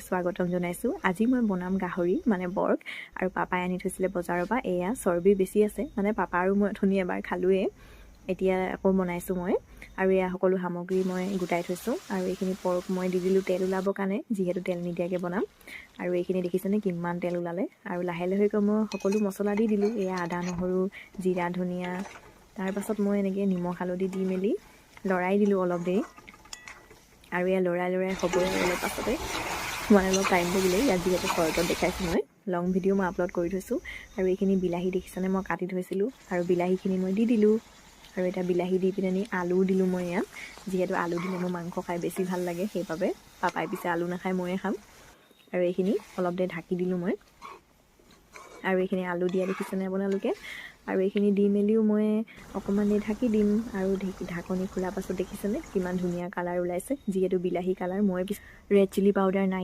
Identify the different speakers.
Speaker 1: স্বাগতম জনাইছোঁ। আজি মই বনাম গাহৰি মানে বৰ্গ আৰু পাপাই আনি থৈছিলে বজাৰৰ পৰা। এয়া চৰ্বি বেছি আছে মানে পাপা আৰু মই অথনি এবাৰ খালোৱেই, এতিয়া আকৌ বনাইছোঁ মই। আৰু এয়া সকলো সামগ্ৰী মই গোটাই থৈছোঁ। আৰু এইখিনি পৰ্ক মই দি দিলোঁ তেল ওলাবৰ কাৰণে, যিহেতু তেল নিদিয়াকৈ বনাম। আৰু এইখিনি দেখিছেনে কিমান তেল ওলালে। আৰু লাহে লাহেকৈ মই সকলো মছলা দি দিলোঁ। এয়া আদা নহৰু জিৰা ধনিয়া, তাৰপাছত মই এনেকৈ নিমখ হালধি দি মেলি লৰাই দিলোঁ অলপ দেৰি। আৰু এয়া লৰাই হ'বই অলপ পাছতে মানে অলপ টাইম লাগিলে। ইয়াত যিহেতু চৰ্টত দেখাইছোঁ মই, লং ভিডিঅ' মই আপলোড কৰি থৈছোঁ। আৰু এইখিনি বিলাহী দেখিছেনে মই কাটি থৈছিলোঁ, আৰু বিলাহীখিনি মই দি দিলোঁ। আৰু এতিয়া বিলাহী দি পিনে আলু দিলোঁ মই ইয়াত, যিহেতু আলু দিলে মোৰ মাংস খাই বেছি ভাল লাগে, সেইবাবে পাপাই পিছে আলু নাখায়, ময়ে খাম। আৰু এইখিনি অলপ দেৰি ঢাকি দিলোঁ মই। আৰু এইখিনি আলু দিয়া দেখিছেনে আপোনালোকে। আৰু এইখিনি দি মেলিও মই অকণমান দেৰি ঢাকি দিম। আৰু ঢাকনি খোলাৰ পাছত দেখিছেনে কিমান ধুনীয়া কালাৰ ওলাইছে, যিহেতু বিলাহী কালাৰ। মই ৰেড চিলি পাউডাৰ নাই